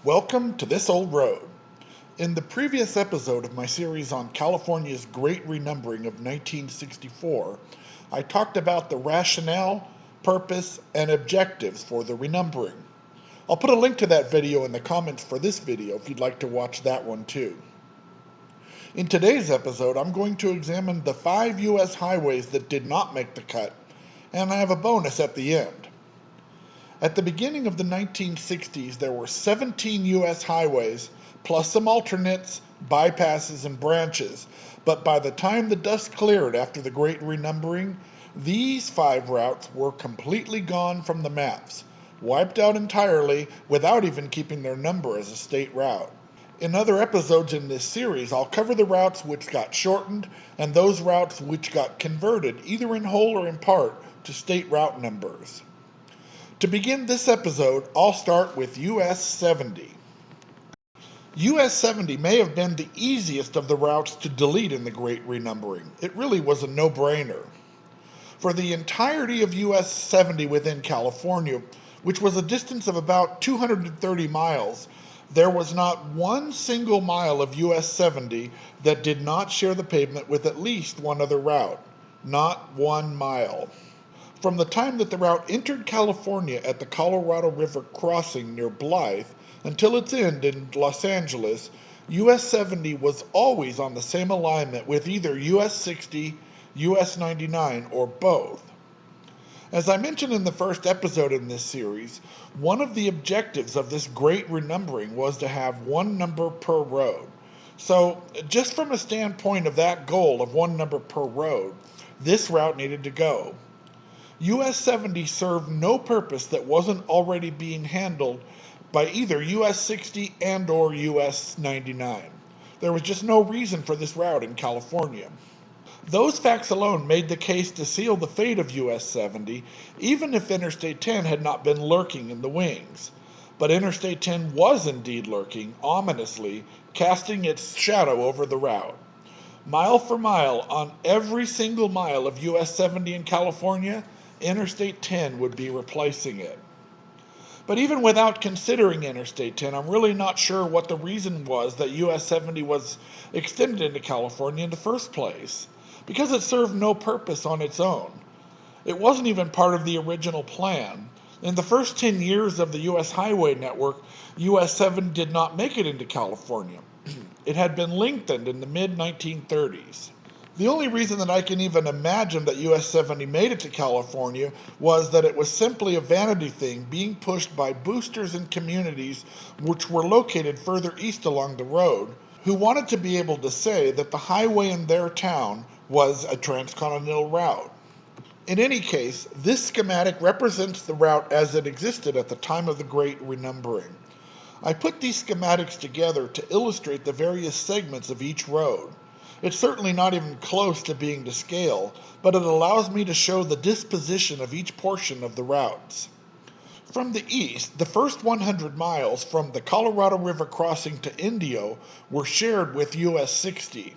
Welcome to This Old Road. In the previous episode of my series on California's Great Renumbering of 1964, I talked about the rationale, purpose, and objectives for the renumbering. I'll put a link to that video in the comments for this video if you'd like to watch that one too. In today's episode, I'm going to examine the 5 U.S. highways that did not make the cut, and I have a bonus at the end. At the beginning of the 1960s, there were 17 U.S. highways, plus some alternates, bypasses, and branches. But by the time the dust cleared after the Great Renumbering, these 5 routes were completely gone from the maps, wiped out entirely without even keeping their number as a state route. In other episodes in this series, I'll cover the routes which got shortened and those routes which got converted, either in whole or in part, to state route numbers. To begin this episode, I'll start with US 70. US 70 may have been the easiest of the routes to delete in the Great Renumbering. It really was a no-brainer. For the entirety of US 70 within California, which was a distance of about 230 miles, there was not one single mile of US 70 that did not share the pavement with at least one other route. Not 1 mile. From the time that the route entered California at the Colorado River crossing near Blythe until its end in Los Angeles, US 70 was always on the same alignment with either US 60, US 99, or both. As I mentioned in the first episode in this series, one of the objectives of this great renumbering was to have one number per road. So, just from a standpoint of that goal of one number per road, this route needed to go. US 70 served no purpose that wasn't already being handled by either US 60 and or US 99. There was just no reason for this route in California. Those facts alone made the case to seal the fate of US 70, even if Interstate 10 had not been lurking in the wings. But Interstate 10 was indeed lurking, ominously, casting its shadow over the route. Mile for mile, on every single mile of US 70 in California, Interstate 10 would be replacing it. But even without considering Interstate 10, I'm really not sure what the reason was that US 70 was extended into California in the first place, because it served no purpose on its own. It wasn't even part of the original plan. In the first 10 years of the U.S. highway network, US 7 did not make it into California. It had been lengthened in the mid-1930s. The only reason that I can even imagine that US 70 made it to California was that it was simply a vanity thing being pushed by boosters in communities which were located further east along the road, who wanted to be able to say that the highway in their town was a transcontinental route. In any case, this schematic represents the route as it existed at the time of the Great Renumbering. I put these schematics together to illustrate the various segments of each road. It's certainly not even close to being to scale, but it allows me to show the disposition of each portion of the routes. From the east, the first 100 miles from the Colorado River crossing to Indio were shared with US 60.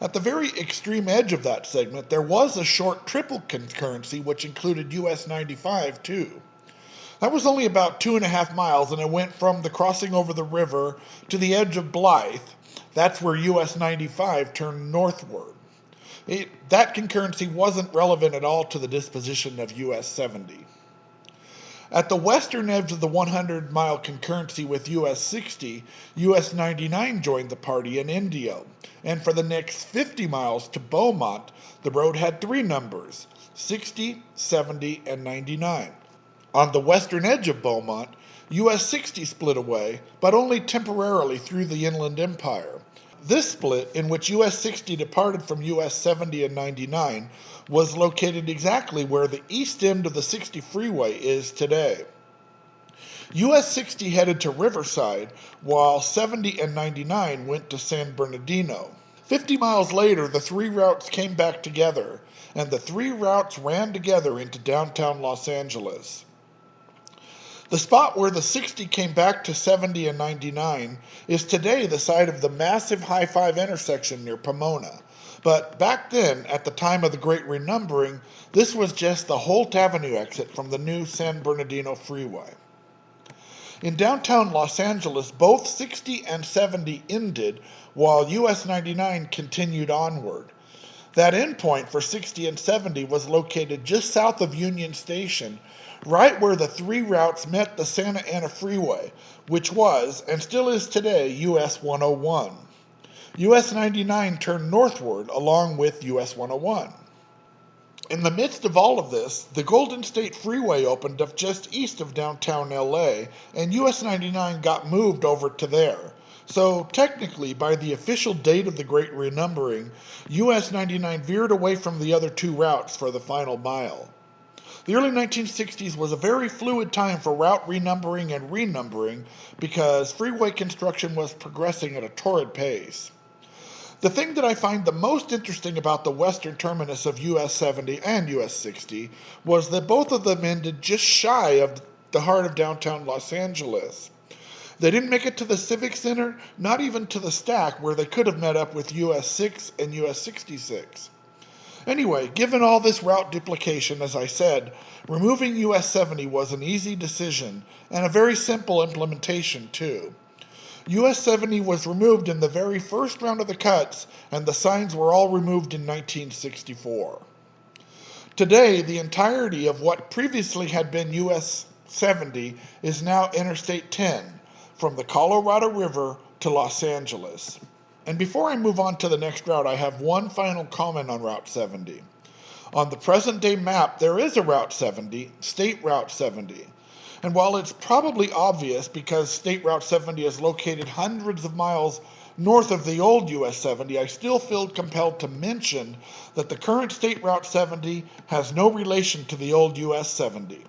At the very extreme edge of that segment, there was a short triple concurrency which included US 95 too. That was only about 2.5 miles, and it went from the crossing over the river to the edge of Blythe. That's where US 95 turned northward. That concurrency wasn't relevant at all to the disposition of US 70. At the western edge of the 100-mile concurrency with US 60, US 99 joined the party in Indio, and for the next 50 miles to Beaumont, the road had 3 numbers, 60, 70, and 99. On the western edge of Beaumont, US 60 split away, but only temporarily through the Inland Empire. This split, in which US 60 departed from US 70 and 99, was located exactly where the east end of the 60 freeway is today. US 60 headed to Riverside, while 70 and 99 went to San Bernardino. 50 miles later, the 3 routes came back together, and the 3 routes ran together into downtown Los Angeles. The spot where the 60 came back to 70 and 99 is today the site of the massive High 5 intersection near Pomona. But back then, at the time of the Great Renumbering, this was just the Holt Avenue exit from the new San Bernardino Freeway. In downtown Los Angeles, both 60 and 70 ended, while US 99 continued onward. That endpoint for 60 and 70 was located just south of Union Station, right where the three routes met the Santa Ana Freeway, which was, and still is today, US 101. US 99 turned northward along with US 101. In the midst of all of this, the Golden State Freeway opened up just east of downtown LA, and US 99 got moved over to there. So technically, by the official date of the Great Renumbering, US 99 veered away from the other two routes for the final mile. The early 1960s was a very fluid time for route renumbering and renumbering because freeway construction was progressing at a torrid pace. The thing that I find the most interesting about the western terminus of US 70 and US 60 was that both of them ended just shy of the heart of downtown Los Angeles. They didn't make it to the Civic Center, not even to the Stack, where they could have met up with US 6 and US 66. Anyway, given all this route duplication, as I said, removing US 70 was an easy decision, and a very simple implementation too. US 70 was removed in the very first round of the cuts, and the signs were all removed in 1964. Today, the entirety of what previously had been US 70 is now Interstate 10, from the Colorado River to Los Angeles. And before I move on to the next route, I have one final comment on Route 70. On the present-day map, there is a Route 70, State Route 70. And while it's probably obvious because State Route 70 is located hundreds of miles north of the old US 70, I still feel compelled to mention that the current State Route 70 has no relation to the old US 70.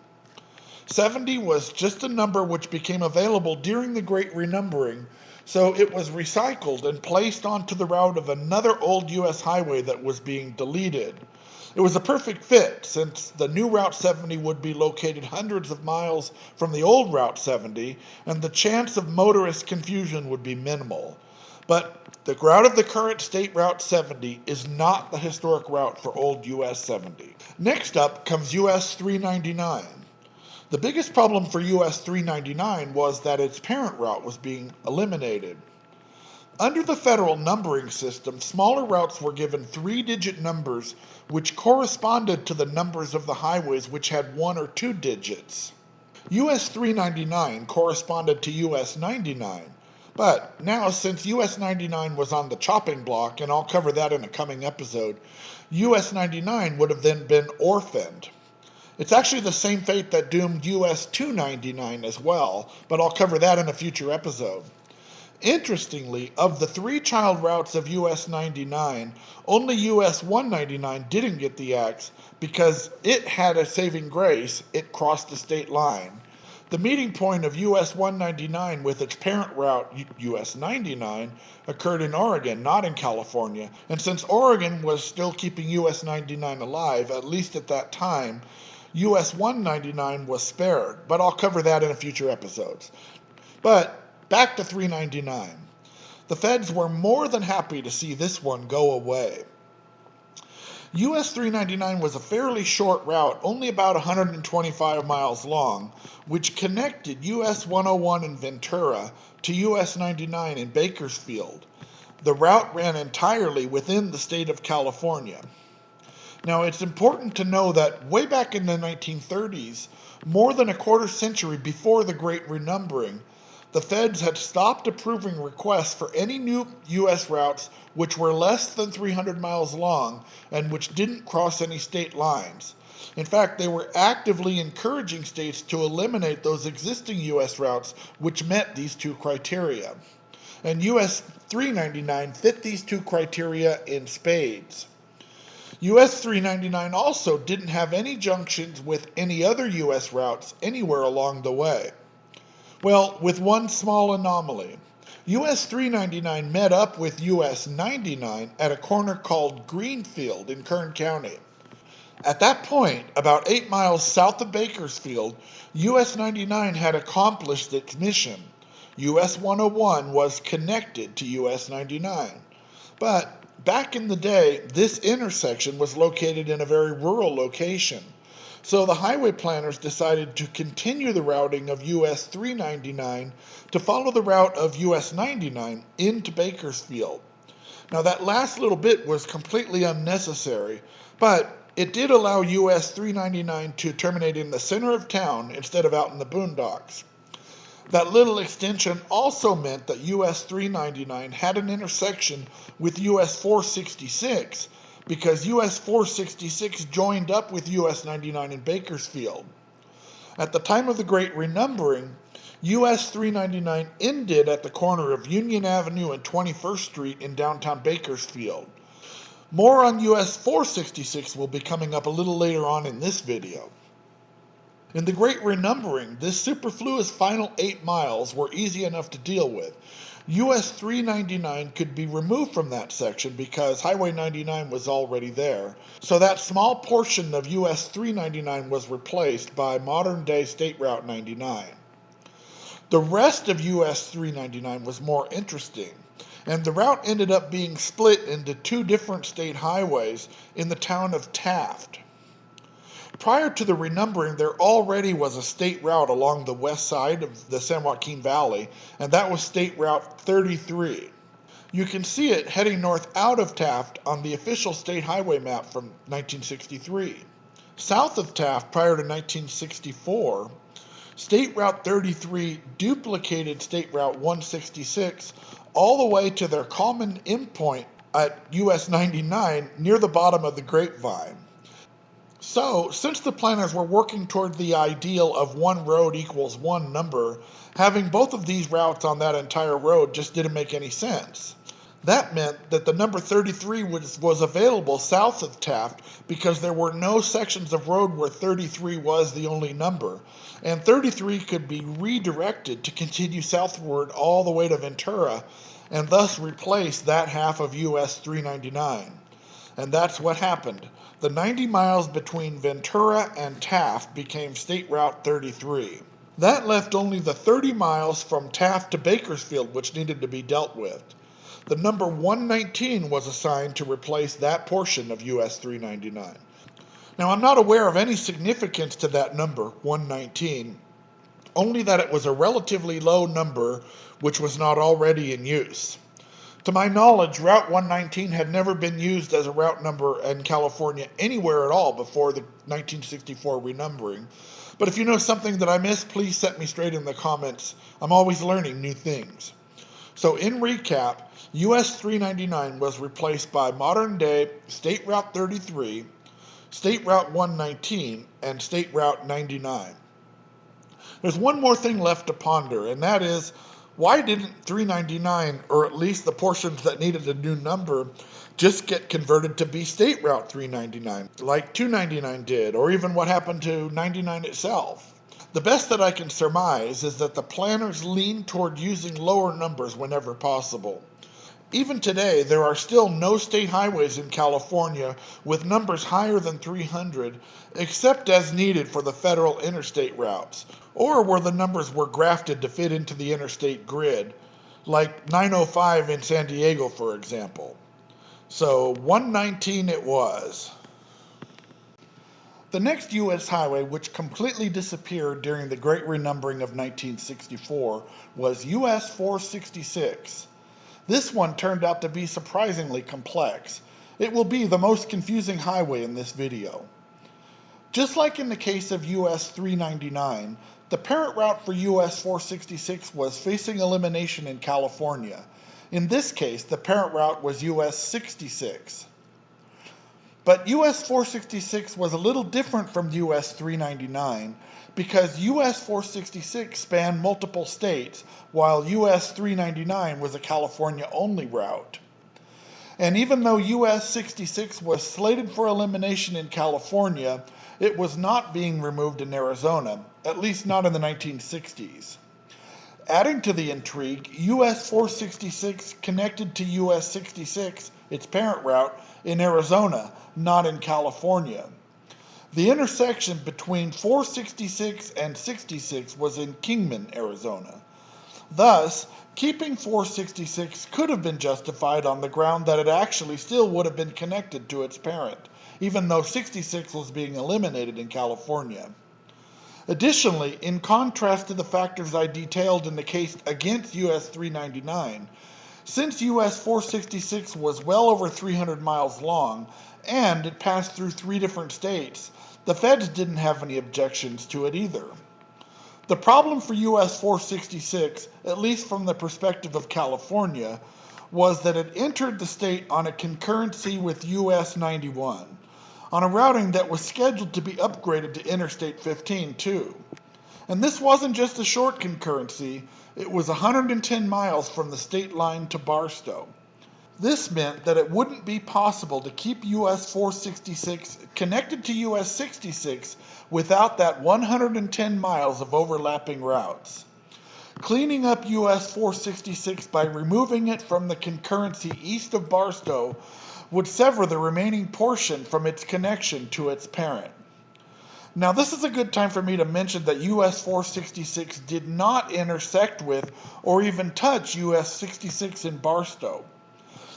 70 was just a number which became available during the Great Renumbering, so it was recycled and placed onto the route of another old US highway that was being deleted. It was a perfect fit, since the new Route 70 would be located hundreds of miles from the old Route 70, and the chance of motorist confusion would be minimal. But the route of the current State Route 70 is not the historic route for old US 70. Next up comes US 399. The biggest problem for US 399 was that its parent route was being eliminated. Under the federal numbering system, smaller routes were given 3-digit numbers which corresponded to the numbers of the highways which had 1 or 2 digits. US 399 corresponded to US 99, but now since US 99 was on the chopping block, and I'll cover that in a coming episode, US 99 would have then been orphaned. It's actually the same fate that doomed US 299 as well, but I'll cover that in a future episode. Interestingly, of the 3 child routes of US 99, only US 199 didn't get the axe because it had a saving grace: it crossed the state line. The meeting point of US 199 with its parent route, US 99, occurred in Oregon, not in California, and since Oregon was still keeping US 99 alive, at least at that time, US 199 was spared, but I'll cover that in a future episodes. But back to 399. The feds were more than happy to see this one go away. US 399 was a fairly short route, only about 125 miles long, which connected US 101 in Ventura to US 99 in Bakersfield. The route ran entirely within the state of California. Now, it's important to know that way back in the 1930s, more than a quarter century before the Great Renumbering, the feds had stopped approving requests for any new U.S. routes which were less than 300 miles long and which didn't cross any state lines. In fact, they were actively encouraging states to eliminate those existing U.S. routes which met these 2 criteria. And US 399 fit these 2 criteria in spades. US 399 also didn't have any junctions with any other U.S. routes anywhere along the way. Well, with one small anomaly. US 399 met up with US 99 at a corner called Greenfield in Kern County. At that point, about 8 miles south of Bakersfield, US 99 had accomplished its mission. US 101 was connected to US 99. But back in the day, this intersection was located in a very rural location. So the highway planners decided to continue the routing of US 399 to follow the route of US 99 into Bakersfield. Now that last little bit was completely unnecessary, but it did allow US 399 to terminate in the center of town instead of out in the boondocks. That little extension also meant that US 399 had an intersection with US 466 because US 466 joined up with US 99 in Bakersfield. At the time of the Great Renumbering, US 399 ended at the corner of Union Avenue and 21st Street in downtown Bakersfield. More on US 466 will be coming up a little later on in this video. In the Great Renumbering, this superfluous final 8 miles were easy enough to deal with. US 399 could be removed from that section because Highway 99 was already there, so that small portion of US 399 was replaced by modern-day State Route 99. The rest of US 399 was more interesting, and the route ended up being split into 2 different state highways in the town of Taft. Prior to the renumbering, there already was a state route along the west side of the San Joaquin Valley, and that was State Route 33. You can see it heading north out of Taft on the official state highway map from 1963. South of Taft, prior to 1964, State Route 33 duplicated State Route 166 all the way to their common endpoint at US 99 near the bottom of the Grapevine. So, since the planners were working toward the ideal of one road equals one number, having both of these routes on that entire road just didn't make any sense. That meant that the number 33 was available south of Taft because there were no sections of road where 33 was the only number, and 33 could be redirected to continue southward all the way to Ventura, and thus replace that half of US 399. And that's what happened. The 90 miles between Ventura and Taft became State Route 33. That left only the 30 miles from Taft to Bakersfield which needed to be dealt with. The number 119 was assigned to replace that portion of US 399. Now, I'm not aware of any significance to that number, 119, only that it was a relatively low number which was not already in use. To my knowledge, Route 119 had never been used as a route number in California anywhere at all before the 1964 renumbering. But if you know something that I missed, please set me straight in the comments. I'm always learning new things. So in recap, US 399 was replaced by modern-day State Route 33, State Route 119, and State Route 99. There's one more thing left to ponder, and that is, why didn't 399, or at least the portions that needed a new number, just get converted to be State Route 399, like 299 did, or even what happened to 99 itself? The best that I can surmise is that the planners leaned toward using lower numbers whenever possible. Even today, there are still no state highways in California with numbers higher than 300, except as needed for the federal interstate routes, or where the numbers were grafted to fit into the interstate grid, like 905 in San Diego, for example. So 119 it was. The next U.S. highway which completely disappeared during the Great Renumbering of 1964 was US 466. This one turned out to be surprisingly complex. It will be the most confusing highway in this video. Just like in the case of US 399, the parent route for US 466 was facing elimination in California. In this case, the parent route was US 66. But US 466 was a little different from US 399 because US 466 spanned multiple states while US 399 was a California-only route. And even though US 66 was slated for elimination in California, it was not being removed in Arizona, at least not in the 1960s. Adding to the intrigue, US 466 connected to US 66, its parent route, in Arizona, not in California. The intersection between 466 and 66 was in Kingman, Arizona. Thus, keeping 466 could have been justified on the ground that it actually still would have been connected to its parent, even though 66 was being eliminated in California. Additionally, in contrast to the factors I detailed in the case against US 399, since US 466 was well over 300 miles long and it passed through 3 different states, the feds didn't have any objections to it either. The problem for US 466, at least from the perspective of California, was that it entered the state on a concurrency with US 91, on a routing that was scheduled to be upgraded to Interstate 15 too. And this wasn't just a short concurrency, it was 110 miles from the state line to Barstow. This meant that it wouldn't be possible to keep US 466 connected to US 66 without that 110 miles of overlapping routes. Cleaning up US 466 by removing it from the concurrency east of Barstow would sever the remaining portion from its connection to its parent. Now, this is a good time for me to mention that US 466 did not intersect with or even touch US 66 in Barstow.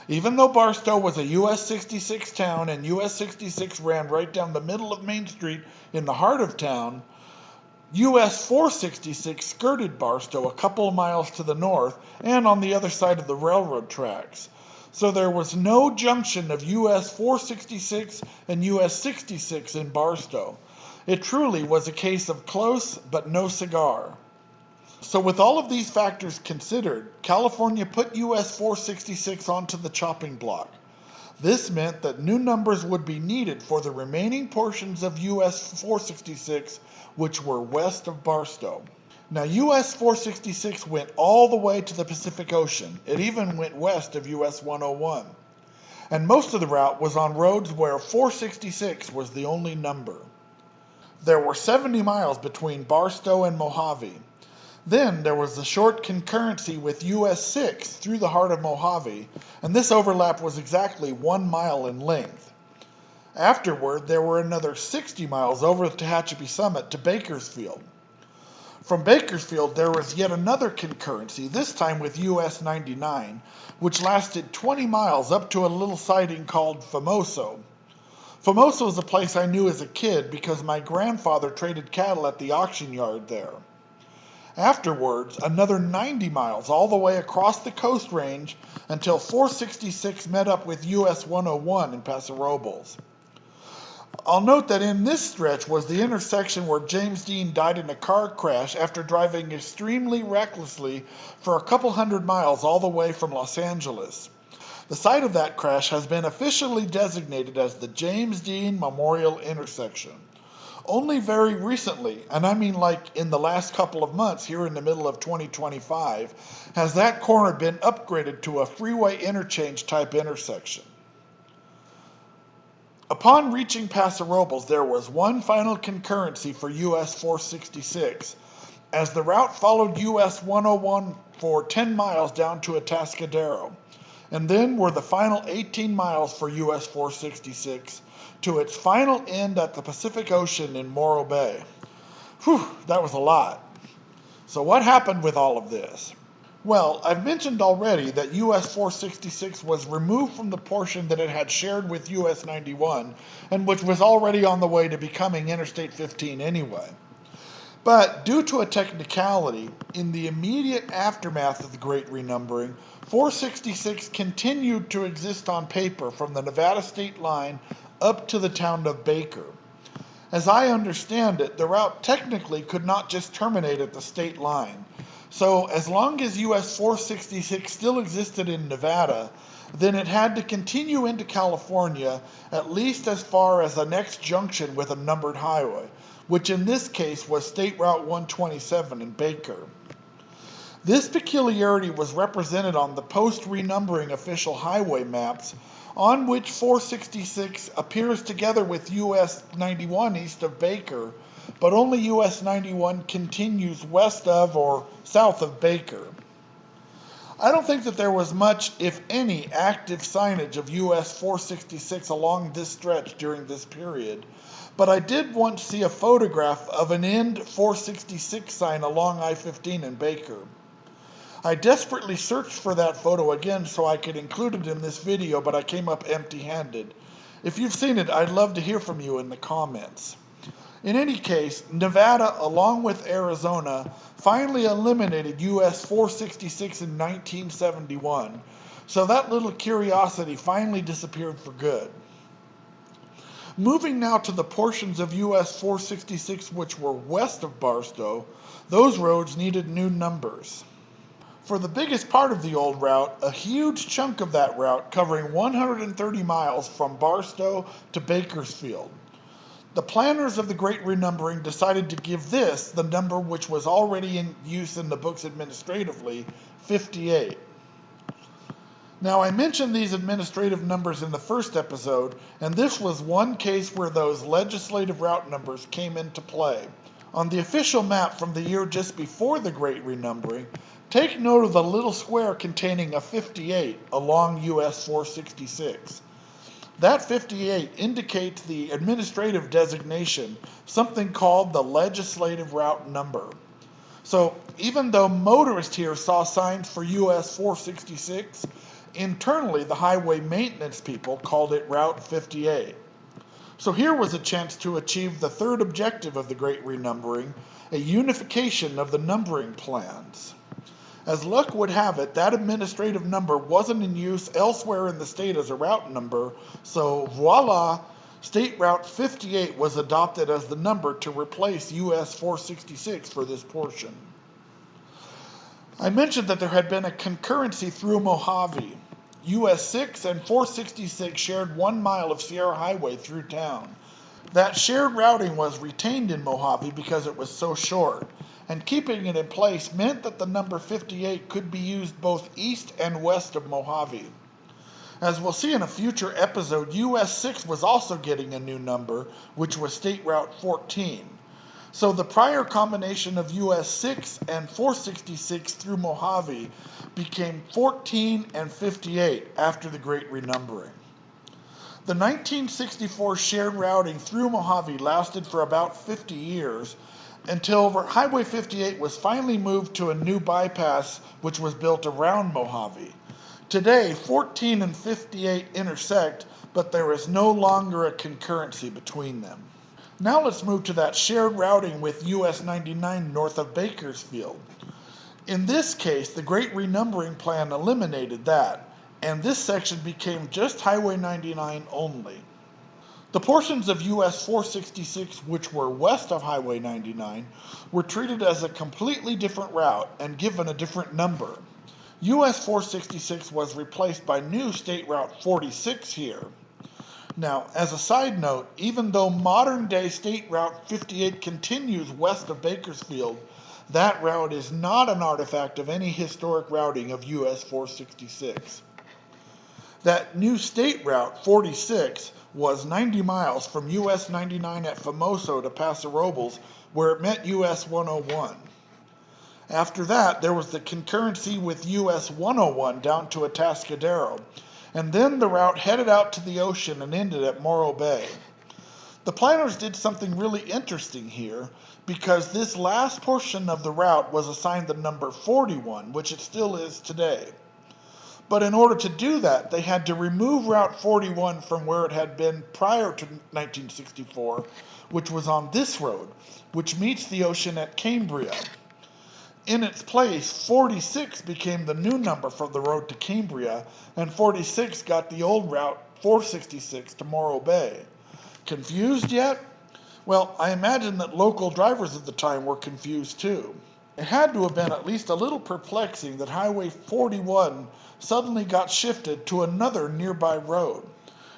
Even though Barstow was a US 66 town and US 66 ran right down the middle of Main Street in the heart of town, US 466 skirted Barstow a couple of miles to the north and on the other side of the railroad tracks. So there was no junction of US 466 and US 66 in Barstow. It truly was a case of close but no cigar. So with all of these factors considered, California put US 466 onto the chopping block. This meant that new numbers would be needed for the remaining portions of US 466, which were west of Barstow. Now, US 466 went all the way to the Pacific Ocean. It even went west of US 101. And most of the route was on roads where 466 was the only number. There were 70 miles between Barstow and Mojave. Then there was the short concurrency with US 6 through the heart of Mojave, and this overlap was exactly 1 mile in length. Afterward, there were another 60 miles over the Tehachapi Summit to Bakersfield. From Bakersfield, there was yet another concurrency, this time with US 99, which lasted 20 miles up to a little siding called Famoso. Famoso is a place I knew as a kid because my grandfather traded cattle at the auction yard there. Afterwards, another 90 miles all the way across the Coast Range until 466 met up with US 101 in Paso Robles. I'll note that in this stretch was the intersection where James Dean died in a car crash after driving extremely recklessly for a couple hundred miles all the way from Los Angeles. The site of that crash has been officially designated as the James Dean Memorial Intersection. Only very recently, and I mean like in the last couple of months here in the middle of 2025, has that corner been upgraded to a freeway interchange type intersection. Upon reaching Paso Robles, there was one final concurrency for US 466, as the route followed US 101 for 10 miles down to Atascadero, and then were the final 18 miles for US 466 to its final end at the Pacific Ocean in Morro Bay. Whew, that was a lot. So what happened with all of this? Well, I've mentioned already that US 466 was removed from the portion that it had shared with US 91, and which was already on the way to becoming Interstate 15 anyway. But due to a technicality, in the immediate aftermath of the Great Renumbering, 466 continued to exist on paper from the Nevada state line up to the town of Baker. As I understand it, the route technically could not just terminate at the state line. So as long as US 466 still existed in Nevada, then it had to continue into California at least as far as the next junction with a numbered highway, which in this case was State Route 127 in Baker. This peculiarity was represented on the post-renumbering official highway maps, on which 466 appears together with US 91 east of Baker, but only US 91 continues west of or south of Baker. I don't think that there was much, if any, active signage of US 466 along this stretch during this period, but I did once see a photograph of an end 466 sign along I-15 in Baker. I desperately searched for that photo again so I could include it in this video, but I came up empty-handed. If you've seen it, I'd love to hear from you in the comments. In any case, Nevada, along with Arizona, finally eliminated US 466 in 1971, so that little curiosity finally disappeared for good. Moving now to the portions of US 466 which were west of Barstow, those roads needed new numbers. For the biggest part of the old route, a huge chunk of that route covering 130 miles from Barstow to Bakersfield. The planners of the Great Renumbering decided to give this the number which was already in use in the books administratively, 58. Now, I mentioned these administrative numbers in the first episode, and this was one case where those legislative route numbers came into play. On the official map from the year just before the Great Renumbering, take note of the little square containing a 58 along US 466. That 58 indicates the administrative designation, something called the legislative route number. So, even though motorists here saw signs for US 466, internally, the highway maintenance people called it Route 58. So here was a chance to achieve the third objective of the Great Renumbering, a unification of the numbering plans. As luck would have it, that administrative number wasn't in use elsewhere in the state as a route number, so voila, State Route 58 was adopted as the number to replace US 466 for this portion. I mentioned that there had been a concurrency through Mojave. US 6 and 466 shared 1 mile of Sierra Highway through town. That shared routing was retained in Mojave because it was so short, and keeping it in place meant that the number 58 could be used both east and west of Mojave. As we'll see in a future episode, US 6 was also getting a new number, which was State Route 14. So the prior combination of US 6 and 466 through Mojave became 14 and 58 after the Great Renumbering. The 1964 shared routing through Mojave lasted for about 50 years until Highway 58 was finally moved to a new bypass which was built around Mojave. Today, 14 and 58 intersect, but there is no longer a concurrency between them. Now let's move to that shared routing with US 99 north of Bakersfield. In this case, the Great Renumbering Plan eliminated that, and this section became just Highway 99 only. The portions of US 466 which were west of Highway 99 were treated as a completely different route and given a different number. US 466 was replaced by new State Route 46 here. Now, as a side note, even though modern-day State Route 58 continues west of Bakersfield, that route is not an artifact of any historic routing of US 466. That new State Route 46 was 90 miles from US 99 at Famoso to Paso Robles, where it met US 101. After that, there was the concurrency with US 101 down to Atascadero, and then the route headed out to the ocean and ended at Morro Bay. The planners did something really interesting here, because this last portion of the route was assigned the number 41, which it still is today. But in order to do that, they had to remove Route 41 from where it had been prior to 1964, which was on this road, which meets the ocean at Cambria. In its place, 46 became the new number for the road to Cambria, and 46 got the old route 466 to Morro Bay. Confused yet? Well, I imagine that local drivers at the time were confused too. It had to have been at least a little perplexing that Highway 41 suddenly got shifted to another nearby road.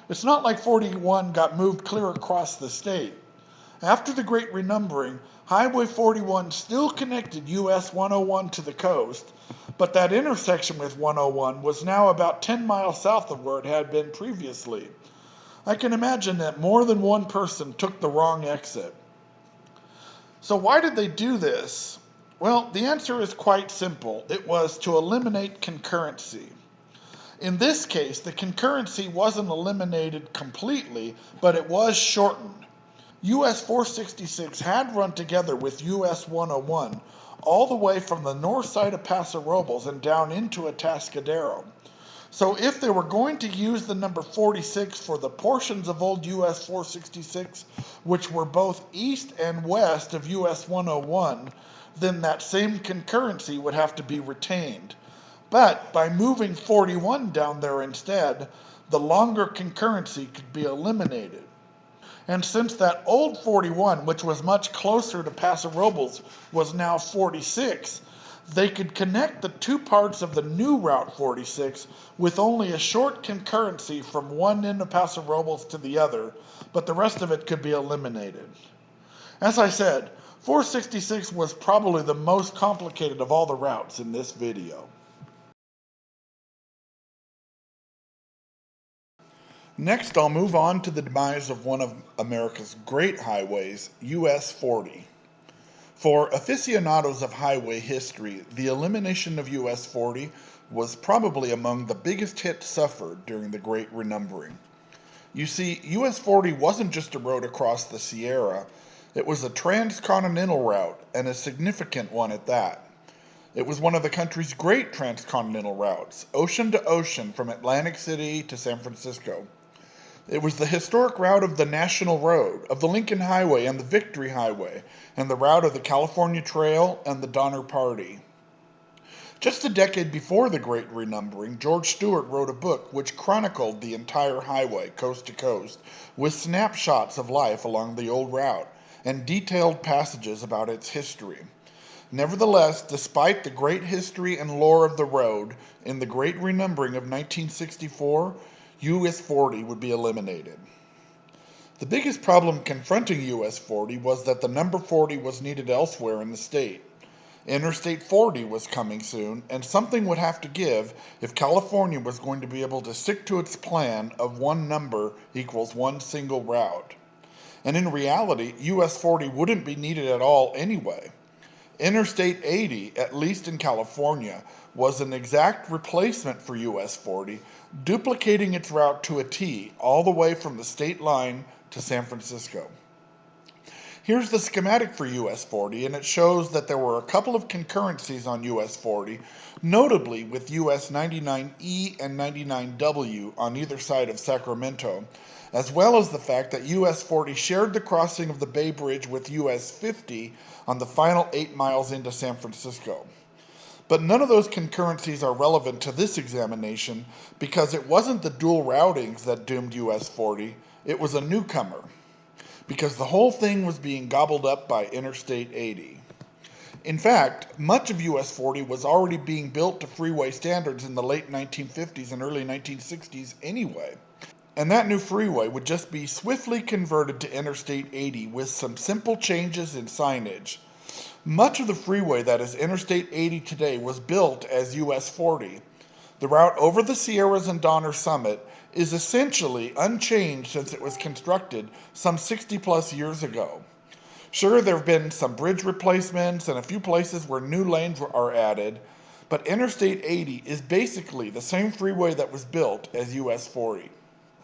It's not like 41 got moved clear across the state. After the Great Renumbering, Highway 41 still connected US 101 to the coast, but that intersection with 101 was now about 10 miles south of where it had been previously. I can imagine that more than one person took the wrong exit. So why did they do this? Well, the answer is quite simple. It was to eliminate concurrency. In this case, the concurrency wasn't eliminated completely, but it was shortened. US 466 had run together with US 101 all the way from the north side of Paso Robles and down into Atascadero. So if they were going to use the number 46 for the portions of old US 466, which were both east and west of US 101, then that same concurrency would have to be retained. But by moving 41 down there instead, the longer concurrency could be eliminated. And since that old 41, which was much closer to Paso Robles, was now 46, they could connect the two parts of the new Route 46 with only a short concurrency from one end of Paso Robles to the other, but the rest of it could be eliminated. As I said, 466 was probably the most complicated of all the routes in this video. Next, I'll move on to the demise of one of America's great highways, US 40. For aficionados of highway history, the elimination of US 40 was probably among the biggest hits suffered during the Great Renumbering. You see, US 40 wasn't just a road across the Sierra, it was a transcontinental route, and a significant one at that. It was one of the country's great transcontinental routes, ocean to ocean from Atlantic City to San Francisco. It was the historic route of the National Road, of the Lincoln Highway and the Victory Highway, and the route of the California Trail and the Donner Party. Just a decade before the Great Renumbering, George Stewart wrote a book which chronicled the entire highway, coast to coast, with snapshots of life along the old route, and detailed passages about its history. Nevertheless, despite the great history and lore of the road, in the Great Renumbering of 1964, US 40 would be eliminated. The biggest problem confronting US 40 was that the number 40 was needed elsewhere in the state. Interstate 40 was coming soon, and something would have to give if California was going to be able to stick to its plan of one number equals one single route. And in reality, US 40 wouldn't be needed at all anyway. Interstate 80, at least in California, was an exact replacement for US 40, duplicating its route to a T all the way from the state line to San Francisco. Here's the schematic for US 40, and it shows that there were a couple of concurrencies on US 40, notably with US 99E and 99W on either side of Sacramento, as well as the fact that US 40 shared the crossing of the Bay Bridge with US 50 on the final 8 miles into San Francisco. But none of those concurrencies are relevant to this examination because it wasn't the dual routings that doomed US 40, it was a newcomer, because the whole thing was being gobbled up by Interstate 80. In fact, much of US 40 was already being built to freeway standards in the late 1950s and early 1960s anyway. And that new freeway would just be swiftly converted to Interstate 80 with some simple changes in signage. Much of the freeway that is Interstate 80 today was built as US 40. The route over the Sierras and Donner Summit is essentially unchanged since it was constructed some 60 plus years ago. Sure, there have been some bridge replacements and a few places where new lanes are added, but Interstate 80 is basically the same freeway that was built as US 40.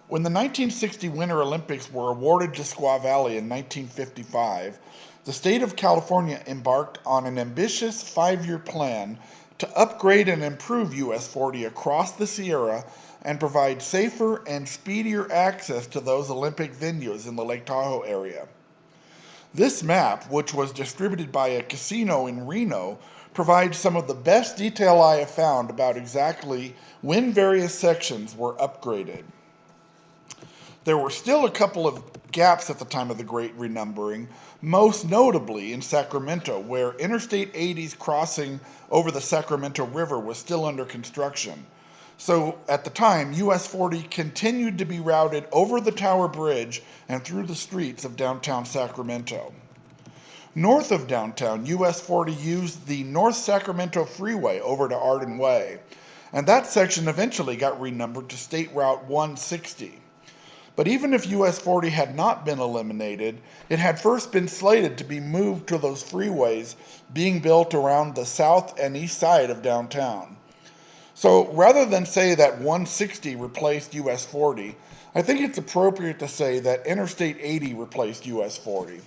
When the 1960 Winter Olympics were awarded to Squaw Valley in 1955, the state of California embarked on an ambitious 5-year plan to upgrade and improve US 40 across the Sierra and provide safer and speedier access to those Olympic venues in the Lake Tahoe area. This map, which was distributed by a casino in Reno, provides some of the best detail I have found about exactly when various sections were upgraded. There were still a couple of gaps at the time of the Great Renumbering, most notably in Sacramento, where Interstate 80's crossing over the Sacramento River was still under construction. So at the time, US 40 continued to be routed over the Tower Bridge and through the streets of downtown Sacramento. North of downtown, US 40 used the North Sacramento Freeway over to Arden Way, and that section eventually got renumbered to State Route 160. But even if US 40 had not been eliminated, it had first been slated to be moved to those freeways being built around the south and east side of downtown. So rather than say that 160 replaced US 40, I think it's appropriate to say that Interstate 80 replaced US 40.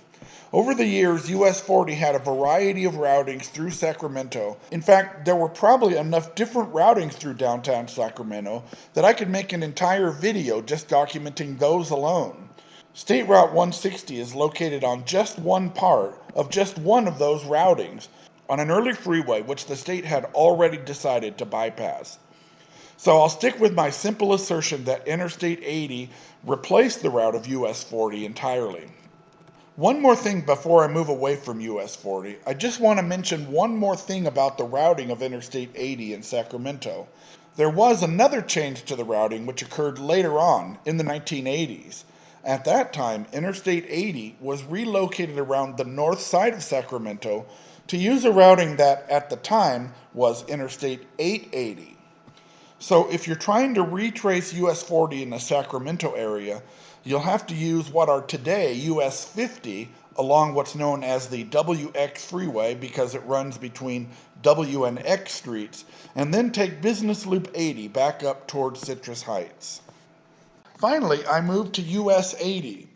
Over the years, US 40 had a variety of routings through Sacramento. In fact, there were probably enough different routings through downtown Sacramento that I could make an entire video just documenting those alone. State Route 160 is located on just one part of just one of those routings, on an early freeway which the state had already decided to bypass. So I'll stick with my simple assertion that Interstate 80 replaced the route of US 40 entirely. One more thing before I move away from US 40, I just want to mention one more thing about the routing of Interstate 80 in Sacramento. There was another change to the routing which occurred later on in the 1980s. At that time, Interstate 80 was relocated around the north side of Sacramento to use a routing that at the time was Interstate 880. So if you're trying to retrace US 40 in the Sacramento area, you'll have to use what are today US 50 along what's known as the WX freeway because it runs between W and X streets, and then take Business Loop 80 back up towards Citrus Heights. Finally, I moved to US 80.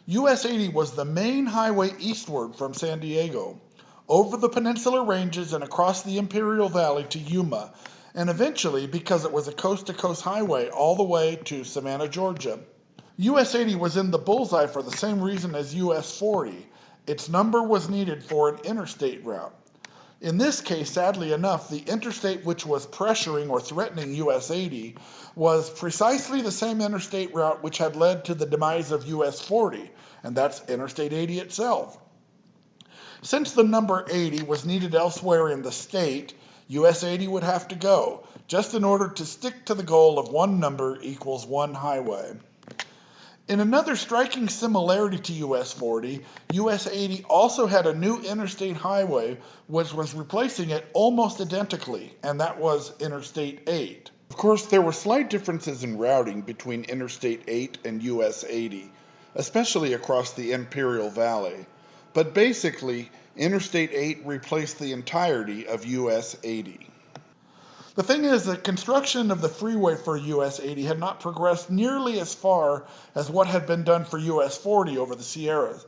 US 80 was the main highway eastward from San Diego, over the Peninsula Ranges and across the Imperial Valley to Yuma, and eventually, because it was a coast-to-coast highway, all the way to Savannah, Georgia. US 80 was in the bullseye for the same reason as US 40. Its number was needed for an interstate route. In this case, sadly enough, the interstate which was pressuring or threatening US 80 was precisely the same interstate route which had led to the demise of US 40, and that's Interstate 80 itself. Since the number 80 was needed elsewhere in the state, US 80 would have to go, just in order to stick to the goal of one number equals one highway. In another striking similarity to US 40, US 80 also had a new interstate highway which was replacing it almost identically, and that was Interstate 8. Of course, there were slight differences in routing between Interstate 8 and US 80, especially across the Imperial Valley. But basically, Interstate 8 replaced the entirety of US 80. The thing is that construction of the freeway for US 80 had not progressed nearly as far as what had been done for US 40 over the Sierras.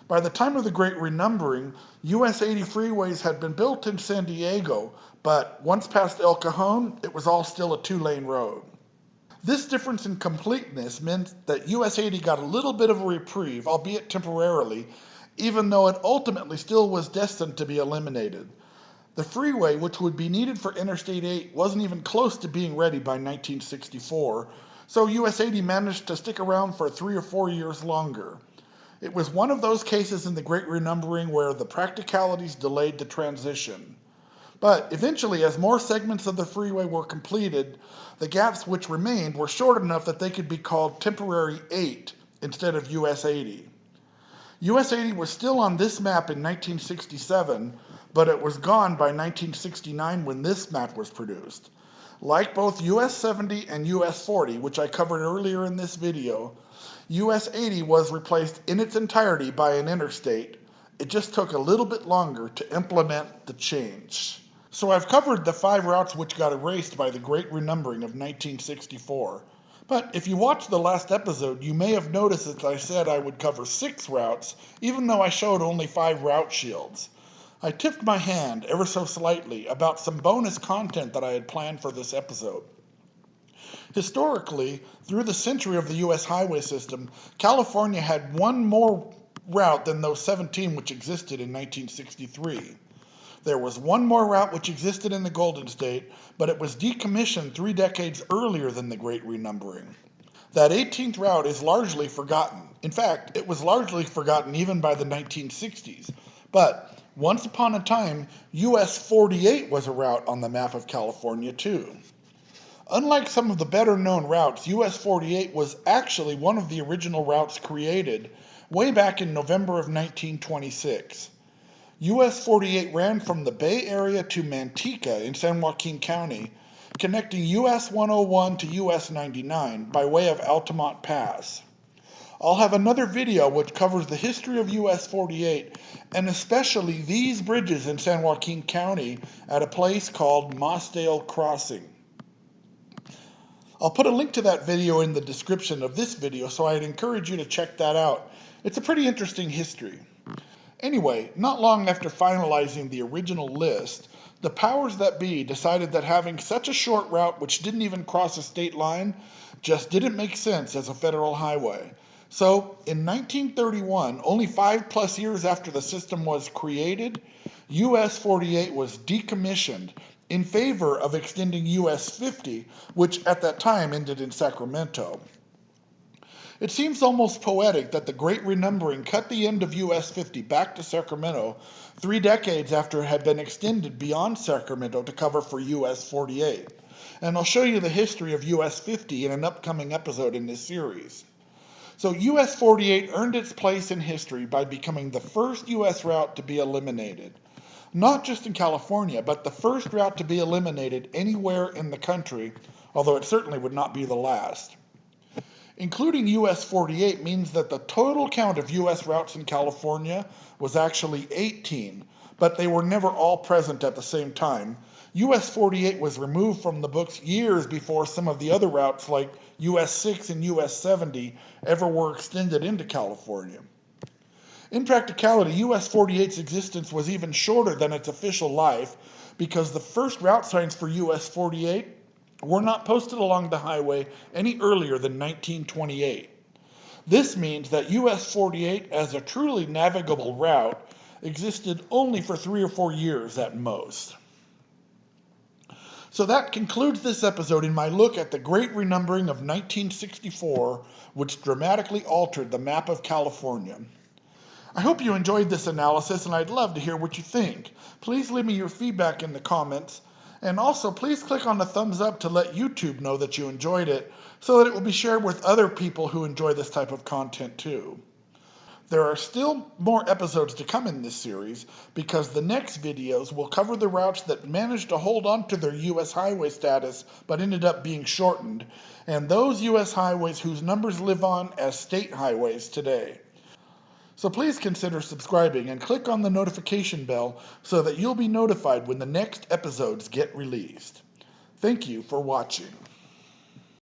By the time of the Great Renumbering, US 80 freeways had been built in San Diego, but once past El Cajon, it was all still a two-lane road. This difference in completeness meant that US 80 got a little bit of a reprieve, albeit temporarily, even though it ultimately still was destined to be eliminated. The freeway, which would be needed for Interstate 8, wasn't even close to being ready by 1964, so US 80 managed to stick around for 3 or 4 years longer. It was one of those cases in the Great Renumbering where the practicalities delayed the transition. But eventually, as more segments of the freeway were completed, the gaps which remained were short enough that they could be called Temporary 8 instead of US 80. US 80 was still on this map in 1967, but it was gone by 1969 when this map was produced. Like both US 70 and US 40, which I covered earlier in this video, US 80 was replaced in its entirety by an interstate. It just took a little bit longer to implement the change. So I've covered the 5 routes which got erased by the Great Renumbering of 1964. But if you watched the last episode, you may have noticed that I said I would cover 6 routes, even though I showed only 5 route shields. I tipped my hand ever so slightly about some bonus content that I had planned for this episode. Historically, through the century of the U.S. highway system, California had one more route than those 17 which existed in 1963. There was one more route which existed in the Golden State, but it was decommissioned 3 decades earlier than the Great Renumbering. That 18th route is largely forgotten. In fact, it was largely forgotten even by the 1960s. But once upon a time, US 48 was a route on the map of California too. Unlike some of the better known routes, US 48 was actually one of the original routes created way back in November of 1926. US 48 ran from the Bay Area to Manteca in San Joaquin County, connecting US 101 to US 99 by way of Altamont Pass. I'll have another video which covers the history of US 48 and especially these bridges in San Joaquin County at a place called Mossdale Crossing. I'll put a link to that video in the description of this video, so I'd encourage you to check that out. It's a pretty interesting history. Anyway, not long after finalizing the original list, the powers that be decided that having such a short route which didn't even cross a state line just didn't make sense as a federal highway. So, in 1931, only 5+ years after the system was created, US 48 was decommissioned in favor of extending US 50, which at that time ended in Sacramento. It seems almost poetic that the Great Renumbering cut the end of US 50 back to Sacramento 3 decades after it had been extended beyond Sacramento to cover for US 48. And I'll show you the history of US 50 in an upcoming episode in this series. So US 48 earned its place in history by becoming the first US route to be eliminated. Not just in California, but the first route to be eliminated anywhere in the country, although it certainly would not be the last. Including US 48 means that the total count of US routes in California was actually 18, but they were never all present at the same time. US 48 was removed from the books years before some of the other routes like US 6 and US 70 ever were extended into California. In practicality, US 48's existence was even shorter than its official life because the first route signs for US 48 were not posted along the highway any earlier than 1928. This means that US 48 as a truly navigable route existed only for 3 or 4 years at most. So that concludes this episode in my look at the Great Renumbering of 1964, which dramatically altered the map of California. I hope you enjoyed this analysis, and I'd love to hear what you think. Please leave me your feedback in the comments. And also, please click on the thumbs up to let YouTube know that you enjoyed it, so that it will be shared with other people who enjoy this type of content too. There are still more episodes to come in this series, because the next videos will cover the routes that managed to hold on to their U.S. highway status but ended up being shortened, and those U.S. highways whose numbers live on as state highways today. So please consider subscribing and click on the notification bell so that you'll be notified when the next episodes get released. Thank you for watching.